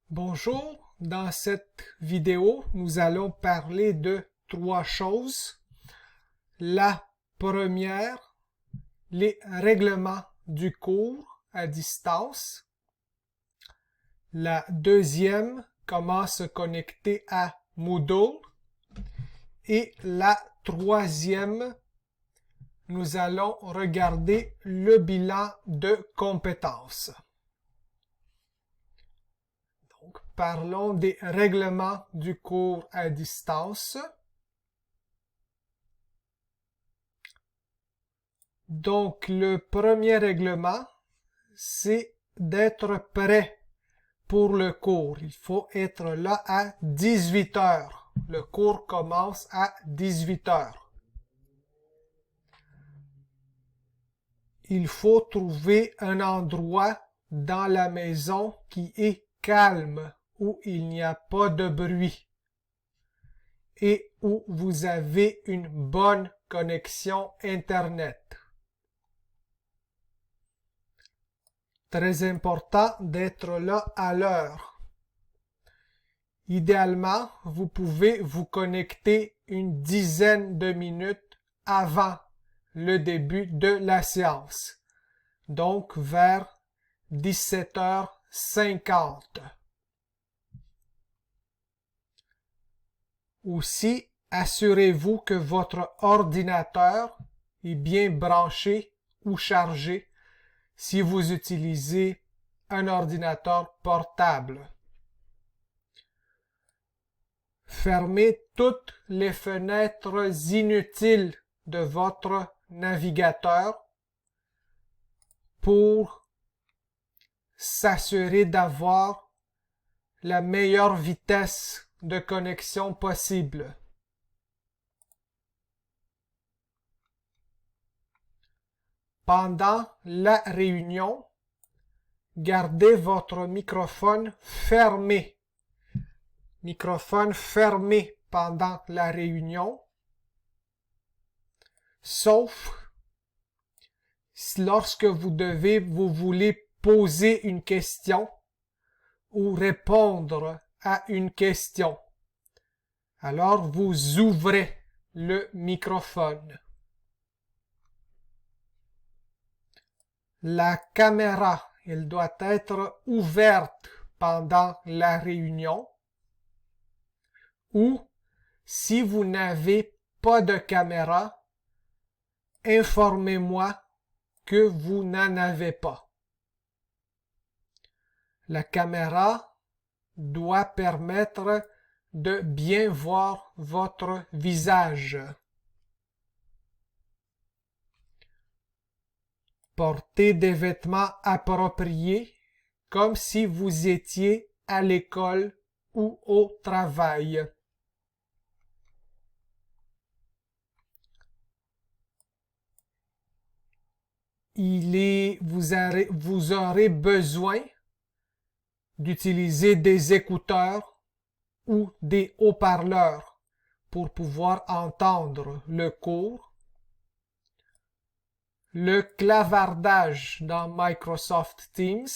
Bonjour, dans cette vidéo, nous allons parler de trois choses. La première, les règlements du cours à distance. La deuxième, comment se connecter à Moodle. Et la troisième, nous allons regarder le bilan de compétences. Donc, parlons des règlements du cours à distance. Donc, le premier règlement, c'est d'être prêt pour le cours. Il faut être là à 18 heures. Le cours commence à 18 heures. Il faut trouver un endroit dans la maison qui est calme, où il n'y a pas de bruit et où vous avez une bonne connexion Internet. Très important d'être là à l'heure. Idéalement, vous pouvez vous connecter une dizaine de minutes avant le début de la séance, donc vers 17h50. Aussi, assurez-vous que votre ordinateur est bien branché ou chargé si vous utilisez un ordinateur portable. Fermez toutes les fenêtres inutiles de votre navigateur pour s'assurer d'avoir la meilleure vitesse de connexion possible. Pendant la réunion, gardez votre microphone fermé. Microphone fermé pendant la réunion, sauf lorsque vous voulez poser une question ou répondre à une question. Alors vous ouvrez le microphone. La caméra, elle doit être ouverte pendant la réunion. Ou, si vous n'avez pas de caméra, informez-moi que vous n'en avez pas. La caméra doit permettre de bien voir votre visage. Portez des vêtements appropriés, comme si vous étiez à l'école ou au travail. Vous aurez besoin d'utiliser des écouteurs ou des haut-parleurs pour pouvoir entendre le cours. Le clavardage dans Microsoft Teams.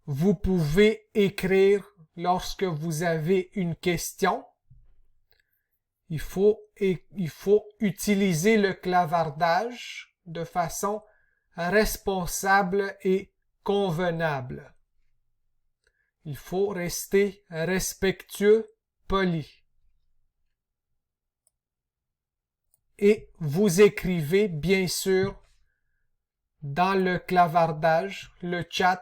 Vous pouvez écrire lorsque vous avez une question. Il faut utiliser le clavardage de façon responsable et convenable. Il faut rester respectueux, poli. Et vous écrivez bien sûr dans le clavardage, le chat,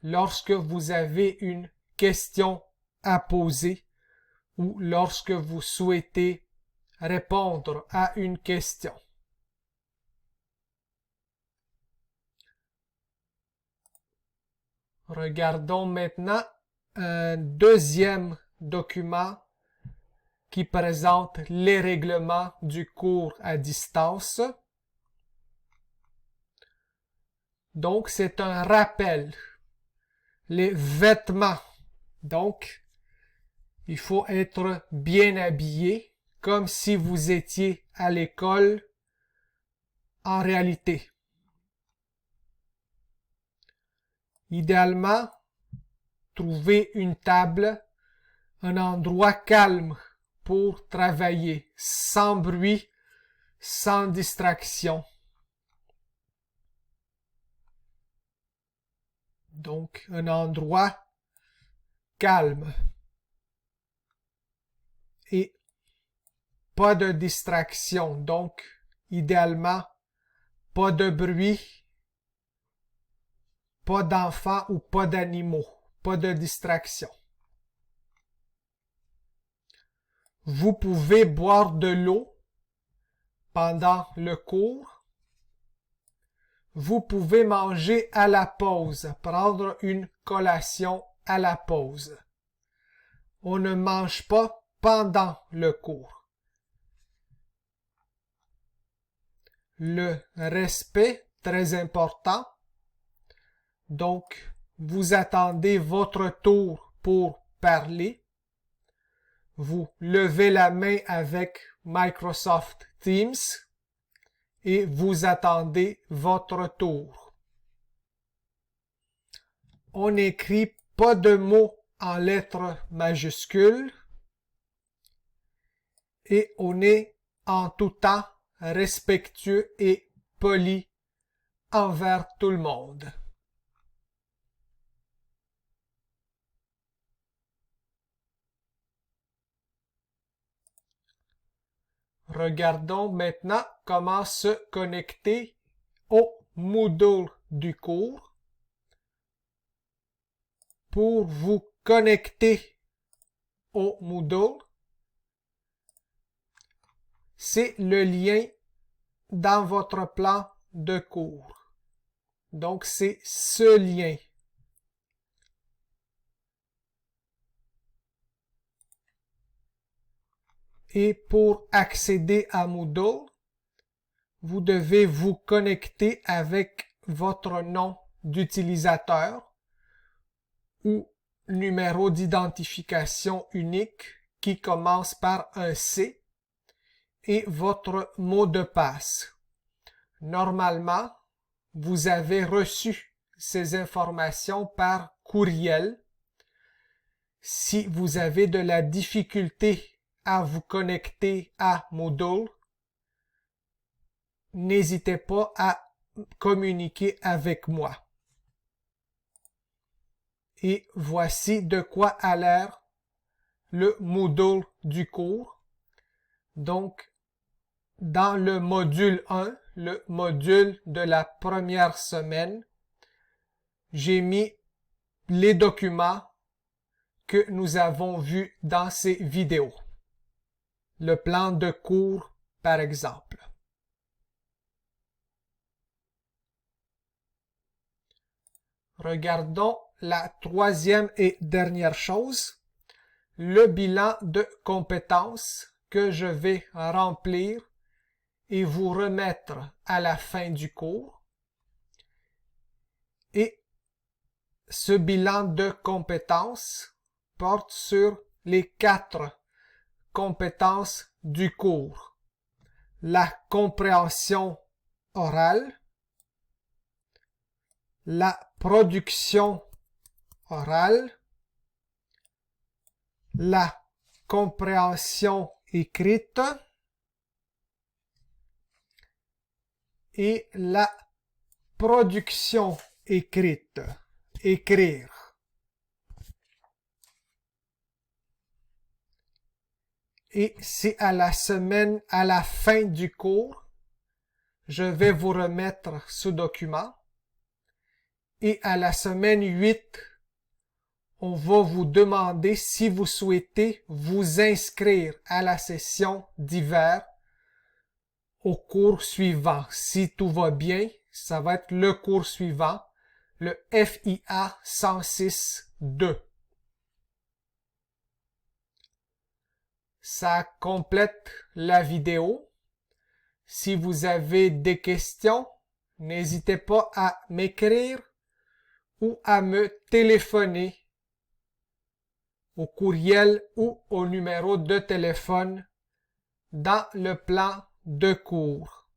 lorsque vous avez une question à poser ou lorsque vous souhaitez répondre à une question. Regardons maintenant un deuxième document qui présente les règlements du cours à distance. Donc, c'est un rappel. Les vêtements. Donc, il faut être bien habillé, comme si vous étiez à l'école en réalité. Idéalement, trouver une table, un endroit calme pour travailler, sans bruit, sans distraction. Donc, un endroit calme. Et pas de distraction. Donc, idéalement, pas de bruit, pas d'enfants ou pas d'animaux, pas de distraction. Vous pouvez boire de l'eau pendant le cours. Vous pouvez manger à la pause, prendre une collation à la pause. On ne mange pas pendant le cours. Le respect, très important. Donc, vous attendez votre tour pour parler. Vous levez la main avec Microsoft Teams et vous attendez votre tour. On n'écrit pas de mots en lettres majuscules et on est en tout temps respectueux et poli envers tout le monde. Regardons maintenant comment se connecter au Moodle du cours. Pour vous connecter au Moodle, c'est le lien dans votre plan de cours. Donc, c'est ce lien. Et pour accéder à Moodle, vous devez vous connecter avec votre nom d'utilisateur ou numéro d'identification unique qui commence par un C et votre mot de passe. Normalement, vous avez reçu ces informations par courriel. Si vous avez de la difficulté à vous connecter à Moodle, n'hésitez pas à communiquer avec moi. Et voici de quoi a l'air le Moodle du cours. Donc, dans le module 1, le module de la première semaine, j'ai mis les documents que nous avons vus dans ces vidéos. Le plan de cours, par exemple. Regardons la troisième et dernière chose, le bilan de compétences que je vais remplir et vous remettre à la fin du cours. Et ce bilan de compétences porte sur les 4 compétences du cours. La compréhension orale, la production orale, la compréhension écrite et la production écrite, écrire. Et si à la semaine, à la fin du cours, je vais vous remettre ce document. Et à la semaine 8, on va vous demander si vous souhaitez vous inscrire à la session d'hiver au cours suivant. Si tout va bien, ça va être le cours suivant, le FIA 106-2. Ça complète la vidéo. Si vous avez des questions, n'hésitez pas à m'écrire ou à me téléphoner au courriel ou au numéro de téléphone dans le plan de cours.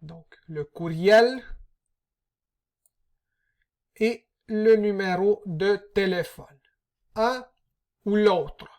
Donc, le courriel et le numéro de téléphone. Un ou l'autre.